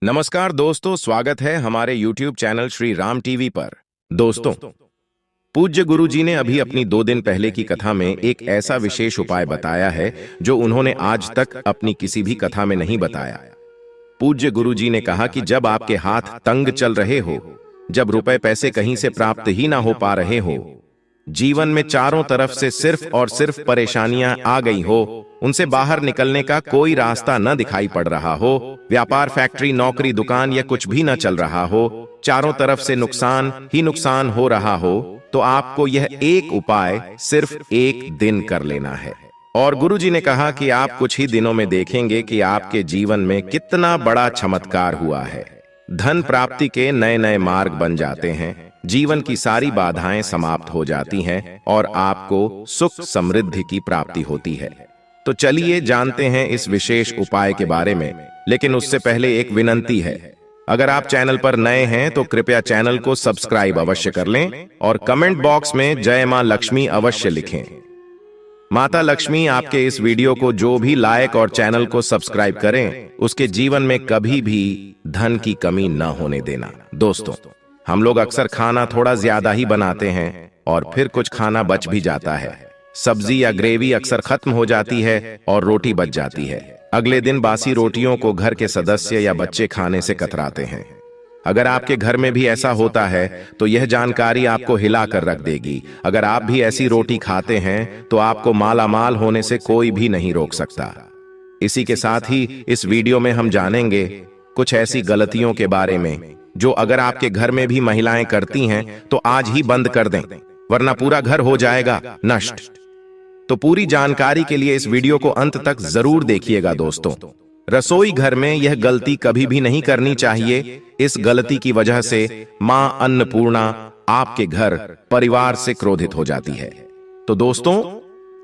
नमस्कार दोस्तों, स्वागत है हमारे YouTube channel Shri Ram TV पर। दोस्तों, पूज्य गुरु जी ने अभी अपनी 2 दिन पहले की कथा में एक ऐसा विशेष उपाय बताया है जो उन्होंने आज तक अपनी किसी भी कथा में नहीं बताया। पूज्य गुरु जी ने कहा कि जब आपके हाथ तंग चल रहे हो, जब रुपए पैसे कहीं से प्राप्त ही ना हो पा रहे हो, जीवन में चारों तरफ से सिर्फ और सिर्फ परेशानियां आ गई हो, उनसे बाहर निकलने का कोई रास्ता न दिखाई पड़ रहा हो, व्यापार, फैक्ट्री, नौकरी, दुकान या कुछ भी न चल रहा हो, चारों तरफ से नुकसान ही नुकसान हो रहा हो, तो आपको यह एक उपाय सिर्फ 1 दिन कर लेना है। और गुरु जी ने कहा कि आप कुछ ही दिनों में देखेंगे कि आपके जीवन में कितना बड़ा चमत्कार हुआ है। धन प्राप्ति के नए नए मार्ग बन जाते हैं, जीवन की सारी बाधाएं समाप्त हो जाती हैं और आपको सुख समृद्धि की प्राप्ति होती है। तो चलिए जानते हैं इस विशेष उपाय के बारे में, लेकिन उससे पहले एक विनंती है। अगर आप चैनल पर नए हैं तो कृपया चैनल को सब्सक्राइब अवश्य कर लें और कमेंट बॉक्स में जय मां लक्ष्मी अवश्य लिखें। माता लक्ष्मी आपके इस वीडियो को जो भी लाइक और चैनल को सब्सक्राइब करें, उसके जीवन में कभी भी धन की कमी न होने देना। दोस्तों, हम लोग अक्सर खाना थोड़ा ज्यादा ही बनाते हैं और फिर कुछ खाना बच भी जाता है। सब्जी या ग्रेवी अक्सर खत्म हो जाती है और रोटी बच जाती है। अगले दिन बासी रोटियों को घर के सदस्य या बच्चे खाने से कतराते हैं। अगर आपके घर में भी ऐसा होता है तो यह जानकारी आपको हिला कर रख देगी। अगर आप भी ऐसी रोटी खाते हैं तो आपको मालामाल होने से कोई भी नहीं रोक सकता। इसी के साथ ही इस वीडियो में हम जानेंगे कुछ ऐसी गलतियों के बारे में जो अगर आपके घर में भी महिलाएं करती हैं तो आज ही बंद कर दें, वरना पूरा घर हो जाएगा नष्ट। तो पूरी जानकारी के लिए इस वीडियो को अंत तक जरूर देखिएगा। दोस्तों, रसोई घर में यह गलती कभी भी नहीं करनी चाहिए। इस गलती की वजह से मां अन्नपूर्णा आपके घर परिवार से क्रोधित हो जाती है। तो दोस्तों,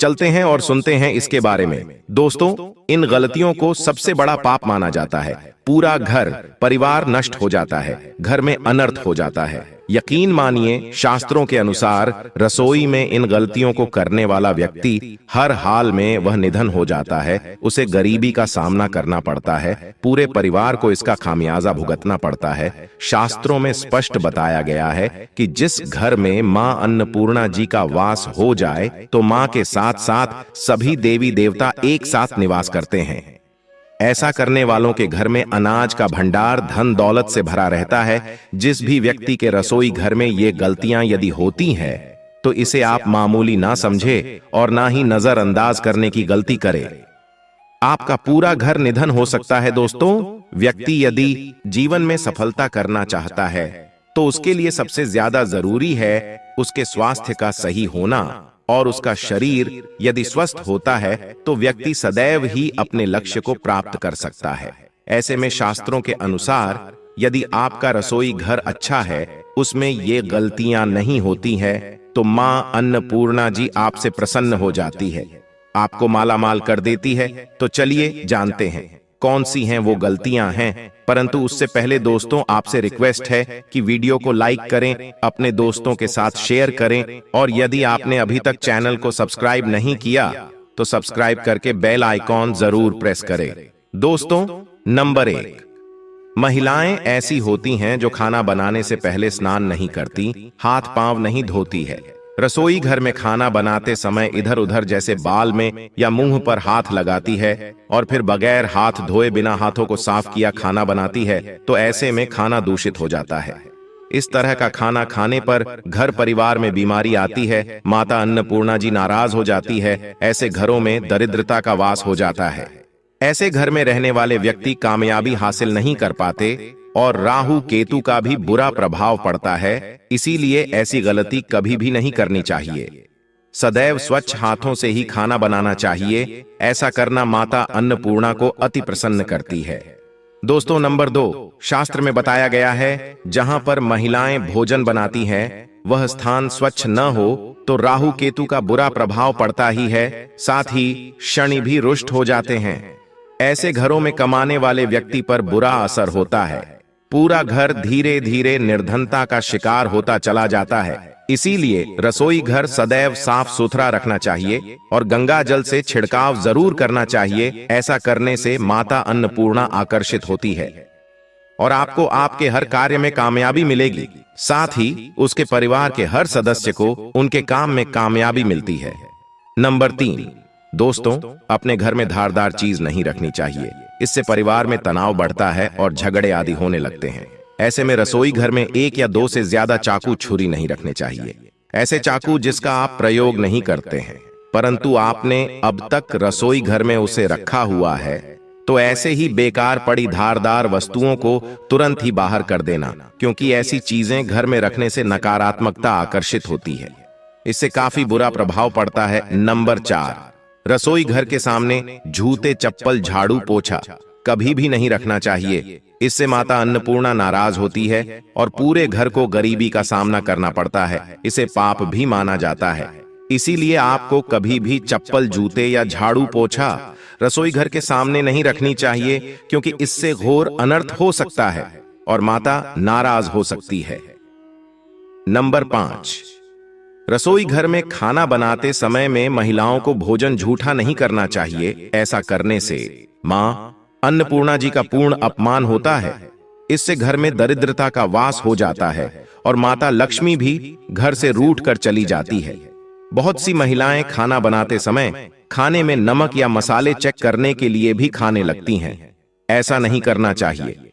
चलते हैं और सुनते हैं इसके बारे में। दोस्तों, इन गलतियों को सबसे बड़ा पाप माना जाता है। पूरा घर परिवार नष्ट हो जाता है, घर में अनर्थ हो जाता है। यकीन मानिए, शास्त्रों के अनुसार रसोई में इन गलतियों को करने वाला व्यक्ति हर हाल में वह निधन हो जाता है, उसे गरीबी का सामना करना पड़ता है, पूरे परिवार को इसका खामियाजा भुगतना पड़ता है। शास्त्रों में स्पष्ट बताया गया है कि जिस घर में मां अन्नपूर्णा जी का वास हो जाए तो मां के साथ साथ सभी देवी देवता एक साथ निवास करते हैं। ऐसा करने वालों के घर में अनाज का भंडार धन दौलत से भरा रहता है। जिस भी व्यक्ति के रसोई घर में ये गलतियां यदि होती हैं तो इसे आप मामूली ना समझे और ना ही नजरअंदाज करने की गलती करे। आपका पूरा घर निधन हो सकता है। दोस्तों, व्यक्ति यदि जीवन में सफलता करना चाहता है तो उसके लिए सबसे ज्यादा जरूरी है उसके स्वास्थ्य का सही होना, और उसका शरीर यदि स्वस्थ होता है तो व्यक्ति सदैव ही अपने लक्ष्य को प्राप्त कर सकता है। ऐसे में शास्त्रों के अनुसार यदि आपका रसोई घर अच्छा है, उसमें ये गलतियां नहीं होती हैं, तो मां अन्नपूर्णा जी आपसे प्रसन्न हो जाती है, आपको मालामाल कर देती है। तो चलिए जानते हैं कौन सी हैं वो गलतियां हैं। परंतु उससे पहले दोस्तों, आपसे रिक्वेस्ट है कि वीडियो को लाइक करें, अपने दोस्तों के साथ शेयर करें, और यदि आपने अभी तक चैनल को सब्सक्राइब नहीं किया तो सब्सक्राइब करके बेल आइकॉन जरूर प्रेस करें। दोस्तों, नंबर 1, महिलाएं ऐसी होती हैं जो खाना बनाने से पहले स्नान नहीं करती, हाथ पांव नहीं धोती है। रसोई घर में खाना बनाते समय इधर उधर जैसे बाल में या मुंह पर हाथ लगाती है और फिर बगैर हाथ धोए बिना हाथों को साफ किया खाना बनाती है, तो ऐसे में खाना दूषित हो जाता है। इस तरह का खाना खाने पर घर परिवार में बीमारी आती है, माता अन्नपूर्णा जी नाराज हो जाती है। ऐसे घरों में दरिद्रता का वास हो जाता है। ऐसे घर में रहने वाले व्यक्ति कामयाबी हासिल नहीं कर पाते और राहु केतु का भी बुरा प्रभाव पड़ता है। इसीलिए ऐसी गलती कभी भी नहीं करनी चाहिए। सदैव स्वच्छ हाथों से ही खाना बनाना चाहिए। ऐसा करना माता अन्नपूर्णा को अति प्रसन्न करती है। दोस्तों, नंबर 2, शास्त्र में बताया गया है जहां पर महिलाएं भोजन बनाती हैं वह स्थान स्वच्छ न हो तो राहु केतु का बुरा प्रभाव पड़ता ही है, साथ ही शनि भी रुष्ट हो जाते हैं। ऐसे घरों में कमाने वाले व्यक्ति पर बुरा असर होता है। पूरा घर धीरे धीरे निर्धनता का शिकार होता चला जाता है। इसीलिए रसोई घर सदैव साफ सुथरा रखना चाहिए और गंगा जल से छिड़काव जरूर करना चाहिए। ऐसा करने से माता अन्नपूर्णा आकर्षित होती है। और आपको आपके हर कार्य में कामयाबी मिलेगी। साथ ही उसके परिवार के हर सदस्य को उनके काम में कामयाबी मिलती है। नंबर 3, दोस्तों, अपने घर में धारदार चीज नहीं रखनी चाहिए। इससे परिवार में तनाव बढ़ता है और झगड़े आदि होने लगते हैं। ऐसे में रसोई घर में 1 या 2 से ज्यादा चाकू छुरी नहीं रखने चाहिए। ऐसे चाकू जिसका आप प्रयोग नहीं करते हैं परंतु आपने अब तक रसोई घर में उसे रखा हुआ है, तो ऐसे ही बेकार पड़ी धारदार वस्तुओं को तुरंत ही बाहर कर देना, क्योंकि ऐसी चीजें घर में रखने से नकारात्मकता आकर्षित होती है। इससे काफी बुरा प्रभाव पड़ता है। नंबर 4, रसोई घर के सामने जूते, चप्पल, झाड़ू, पोछा कभी भी नहीं रखना चाहिए। इससे माता अन्नपूर्णा नाराज होती है और पूरे घर को गरीबी का सामना करना पड़ता है। इसे पाप भी माना जाता है। इसीलिए आपको कभी भी चप्पल, जूते या झाड़ू, पोछा रसोई घर के सामने नहीं रखनी चाहिए, क्योंकि इससे घोर अनर्थ हो सकता है और माता नाराज हो सकती है। नंबर 5, रसोई घर में खाना बनाते समय में महिलाओं को भोजन झूठा नहीं करना चाहिए। ऐसा करने से मां अन्नपूर्णा जी का पूर्ण अपमान होता है। इससे घर में दरिद्रता का वास हो जाता है और माता लक्ष्मी भी घर से रूठ कर चली जाती है। बहुत सी महिलाएं खाना बनाते समय खाने में नमक या मसाले चेक करने के लिए भी खाने लगती हैं। ऐसा नहीं करना चाहिए।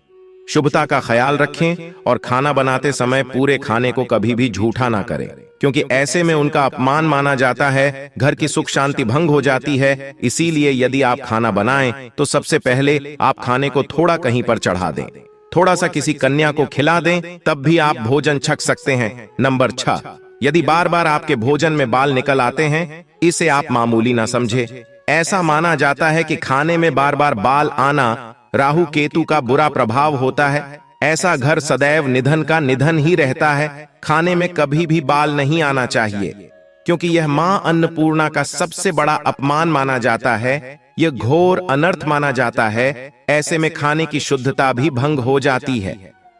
शुभता का ख्याल रखें और खाना बनाते समय पूरे खाने को कभी भी झूठा ना करें, क्योंकि ऐसे में उनका अपमान माना जाता है, घर की सुख शांति भंग हो जाती है। इसीलिए यदि आप खाना बनाएं तो सबसे पहले आप खाने को थोड़ा कहीं पर चढ़ा दें, थोड़ा सा किसी कन्या को खिला दें, तब भी आप भोजन छक सकते हैं। नंबर 6, यदि बार बार आपके भोजन में बाल निकल आते हैं, इसे आप मामूली ना समझे। ऐसा माना जाता है कि खाने में बार बार बाल आना राहु केतु का बुरा प्रभाव होता है। ऐसा घर सदैव निधन का निधन ही रहता है। खाने में कभी भी बाल नहीं आना चाहिए, क्योंकि यह मां अन्नपूर्णा का सबसे बड़ा अपमान माना जाता है। यह घोर अनर्थ माना जाता है। ऐसे में खाने की शुद्धता भी भंग हो जाती है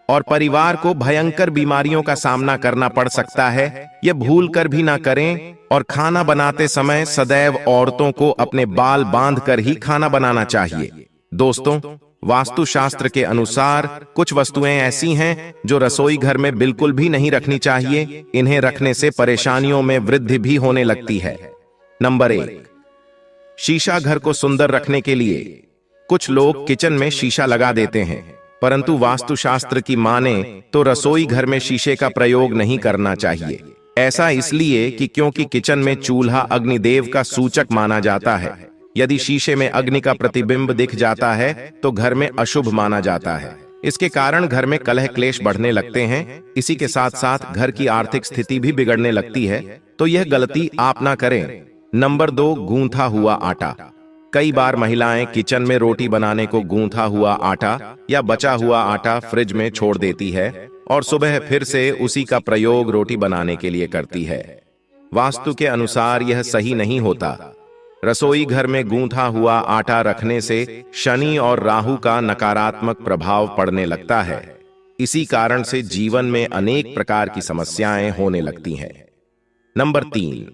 और परिवार को भयंकर बीमारियों का सामना करना पड़ सकता है। यह भूल कर भी ना करें और खाना बनाते समय सदैव औरतों को अपने बाल बांध कर ही खाना बनाना चाहिए। दोस्तों, वास्तुशास्त्र के अनुसार कुछ वस्तुएं ऐसी हैं जो रसोई घर में बिल्कुल भी नहीं रखनी चाहिए। इन्हें रखने से परेशानियों में वृद्धि भी होने लगती है। नंबर 1, शीशा। घर को सुंदर रखने के लिए कुछ लोग किचन में शीशा लगा देते हैं, परंतु वास्तुशास्त्र की माने तो रसोई घर में शीशे का प्रयोग नहीं करना चाहिए। ऐसा इसलिए कि क्योंकि किचन में चूल्हा अग्निदेव का सूचक माना जाता है। यदि शीशे में अग्नि का प्रतिबिंब दिख जाता है तो घर में अशुभ माना जाता है। इसके कारण घर में कलह क्लेश बढ़ने लगते हैं। इसी के साथ साथ घर की आर्थिक स्थिति भी बिगड़ने लगती है, तो यह गलती आप ना करें। नंबर 2, गूंथा हुआ आटा। कई बार महिलाएं किचन में रोटी बनाने को गूंथा हुआ आटा या बचा हुआ आटा फ्रिज में छोड़ देती है और सुबह फिर से उसी का प्रयोग रोटी बनाने के लिए करती है। वास्तु के अनुसार यह सही नहीं होता। रसोई घर में गूंथा हुआ आटा रखने से शनि और राहु का नकारात्मक प्रभाव पड़ने लगता है। इसी कारण से जीवन में अनेक प्रकार की समस्याएं होने लगती हैं। नंबर 3,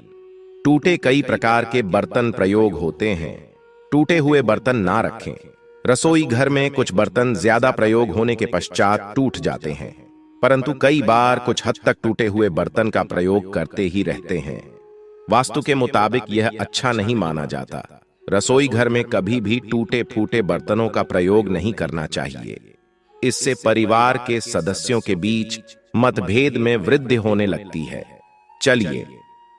टूटे कई प्रकार के बर्तन प्रयोग होते हैं। टूटे हुए बर्तन ना रखें। रसोई घर में कुछ बर्तन ज्यादा प्रयोग होने के पश्चात टूट जाते हैं, परंतु कई बार कुछ हद तक टूटे हुए बर्तन का प्रयोग करते ही रहते हैं। वास्तु के मुताबिक यह अच्छा नहीं माना जाता। रसोई घर में कभी भी टूटे फूटे बर्तनों का प्रयोग नहीं करना चाहिए। इससे परिवार के सदस्यों के बीच मतभेद में वृद्धि होने लगती है। चलिए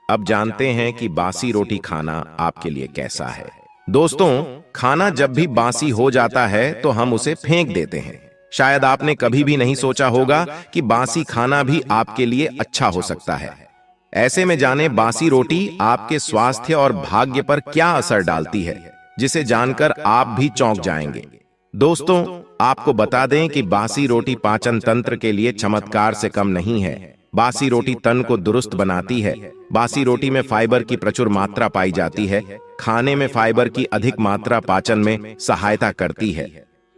अब जानते हैं कि बासी रोटी खाना आपके लिए कैसा है। दोस्तों, खाना जब भी बासी हो जाता है तो हम उसे फेंक देते हैं। शायद आपने कभी भी नहीं सोचा होगा कि बासी खाना भी आपके लिए अच्छा हो सकता है। ऐसे में जाने बासी रोटी आपके स्वास्थ्य और भाग्य पर क्या असर डालती है, जिसे जानकर आप भी चौंक जाएंगे। दोस्तों, आपको बता दें कि बासी रोटी पाचन तंत्र के लिए चमत्कार से कम नहीं है। बासी रोटी तन को दुरुस्त बनाती है। बासी रोटी में फाइबर की प्रचुर मात्रा पाई जाती है। खाने में फाइबर की अधिक मात्रा पाचन में सहायता करती है।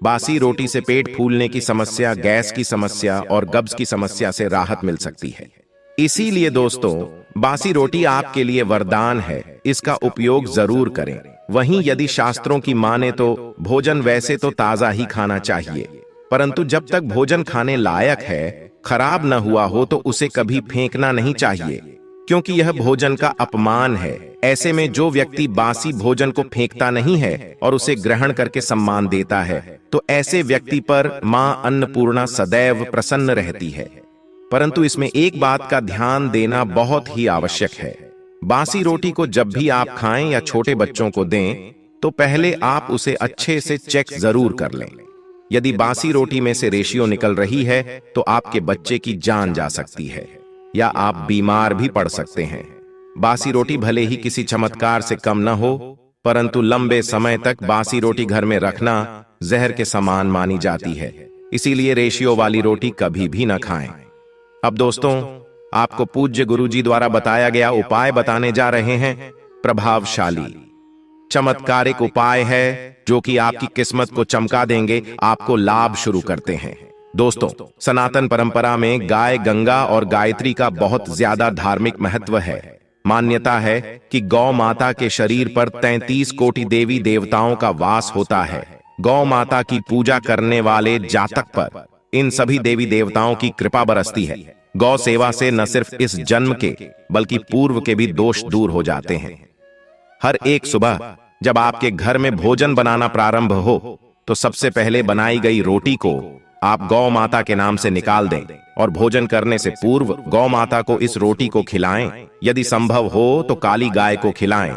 बासी रोटी से पेट फूलने की समस्या, गैस की समस्या और कब्ज की समस्या से राहत मिल सकती है। इसीलिए दोस्तों, बासी रोटी आपके लिए वरदान है। इसका उपयोग जरूर करें। वहीं यदि शास्त्रों की माने तो भोजन वैसे तो ताजा ही खाना चाहिए, परंतु जब तक भोजन खाने लायक है, खराब न हुआ हो, तो उसे कभी फेंकना नहीं चाहिए, क्योंकि यह भोजन का अपमान है। ऐसे में जो व्यक्ति बासी भोजन को फेंकता नहीं है और उसे ग्रहण करके सम्मान देता है, तो ऐसे व्यक्ति पर मां अन्नपूर्णा सदैव प्रसन्न रहती है। परंतु इसमें एक बात का ध्यान देना बहुत ही आवश्यक है। बासी रोटी को जब भी आप खाएं या छोटे बच्चों को दें, तो पहले आप उसे अच्छे से चेक जरूर कर लें। यदि बासी रोटी में से रेशियो निकल रही है, तो आपके बच्चे की जान जा सकती है या आप बीमार भी पड़ सकते हैं। बासी रोटी भले ही किसी चमत्कार से कम न हो, परंतु लंबे समय तक बासी रोटी घर में रखना जहर के समान मानी जाती है। इसीलिए रेशियो वाली रोटी कभी भी न खाएं। अब दोस्तों, आपको पूज्य गुरुजी द्वारा बताया गया उपाय बताने जा रहे हैं। प्रभावशाली चमत्कारिक उपाय है जो कि आपकी किस्मत को चमका देंगे। आपको लाभ शुरू करते हैं। दोस्तों, सनातन परंपरा में गाय, गंगा और गायत्री का बहुत ज्यादा धार्मिक महत्व है। मान्यता है कि गौ माता के शरीर पर 33 कोटि देवी देवताओं का वास होता है। गौ माता की पूजा करने वाले जातक पर इन सभी देवी देवताओं की कृपा बरसती है। गौ सेवा से न सिर्फ इस जन्म के बल्कि पूर्व के भी दोष दूर हो जाते हैं। हर एक सुबह जब आपके घर में भोजन बनाना प्रारंभ हो, तो सबसे पहले बनाई गई रोटी को आप गौ माता के नाम से निकाल दें और भोजन करने से पूर्व गौ माता को इस रोटी को खिलाएं। यदि संभव हो तो काली गाय को खिलाएं।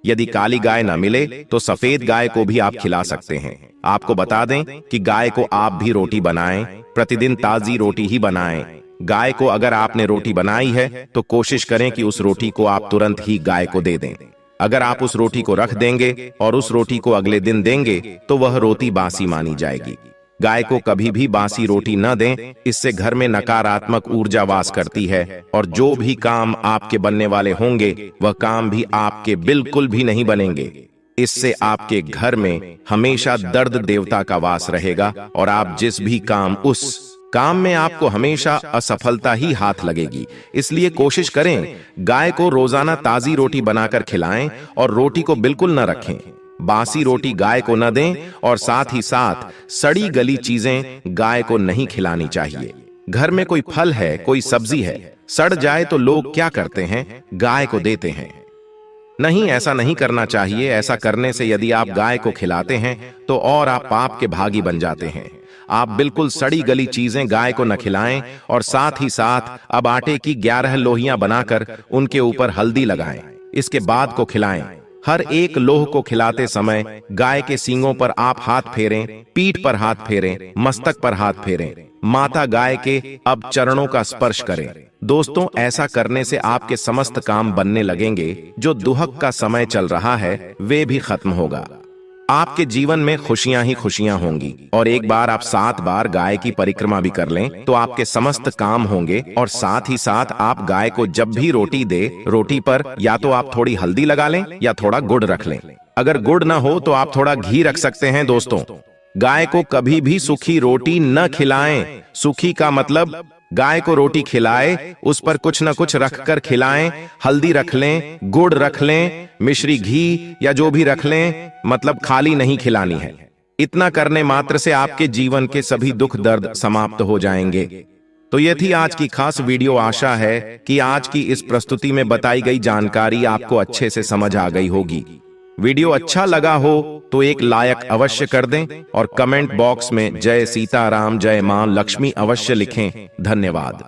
यदि काली गाय न मिले तो सफेद गाय को भी आप खिला सकते हैं। आपको बता दें कि गाय को आप भी रोटी बनाएं, प्रतिदिन ताजी रोटी ही बनाएं। गाय को अगर आपने रोटी बनाई है तो कोशिश करें कि उस रोटी को आप तुरंत ही गाय को दे दें। अगर आप उस रोटी को रख देंगे और उस रोटी को अगले दिन देंगे तो वह रोटी बासी मानी जाएगी। गाय को कभी भी बासी रोटी न दें, इससे घर में नकारात्मक ऊर्जा वास करती है और जो भी काम आपके बनने वाले होंगे वह काम भी आपके बिल्कुल भी नहीं बनेंगे। इससे आपके घर में हमेशा दर्द देवता का वास रहेगा और आप जिस भी उस काम में आपको हमेशा असफलता ही हाथ लगेगी। इसलिए कोशिश करें गाय को रोजाना ताजी रोटी बनाकर खिलाएं और रोटी को बिल्कुल न रखें। बासी रोटी गाय को न दें और साथ ही साथ सड़ी गली चीजें गाय को नहीं खिलानी चाहिए। घर में कोई फल है, कोई सब्जी है, सड़ जाए तो लोग क्या करते हैं? गाय को देते हैं। नहीं, ऐसा नहीं करना चाहिए। ऐसा करने से यदि आप गाय को खिलाते हैं तो और आप पाप के भागी बन जाते हैं। आप बिल्कुल सड़ी गली चीजें गाय को न खिलाएं और साथ ही साथ अब आटे की 11 लोहियां बनाकर उनके ऊपर हल्दी लगाएं। इसके बाद को खिलाएं। हर एक लोह को खिलाते समय गाय के सींगों पर आप हाथ फेरें, पीठ पर हाथ फेरें, मस्तक पर हाथ फेरें। माता गाय के अब चरणों का स्पर्श करें। दोस्तों, ऐसा करने से आपके समस्त काम बनने लगेंगे। जो दुहक का समय चल रहा है वे भी खत्म होगा। आपके जीवन में खुशियां ही खुशियां होंगी। और एक बार आप 7 बार गाय की परिक्रमा भी कर लें तो आपके समस्त काम होंगे। और साथ ही साथ आप गाय को जब भी रोटी दे, रोटी पर या तो आप थोड़ी हल्दी लगा लें या थोड़ा गुड़ रख लें। अगर गुड़ ना हो तो आप थोड़ा घी रख सकते हैं। दोस्तों, गाय को कभी भी सूखी रोटी न खिलाएं। सूखी का मतलब गाय को रोटी खिलाए, उस पर कुछ न कुछ रखकर खिलाएं। हल्दी रख लें, गुड़ रख लें, मिश्री घी या जो भी रख लें, मतलब खाली नहीं खिलानी है। इतना करने मात्र से आपके जीवन के सभी दुख दर्द समाप्त हो जाएंगे। तो ये थी आज की खास वीडियो। आशा है कि आज की इस प्रस्तुति में बताई गई जानकारी आपको अच्छे से समझ आ गई होगी। वीडियो अच्छा लगा हो तो एक लाइक अवश्य कर दें और कमेंट बॉक्स में जय सीताराम, जय मां लक्ष्मी अवश्य लिखें। धन्यवाद।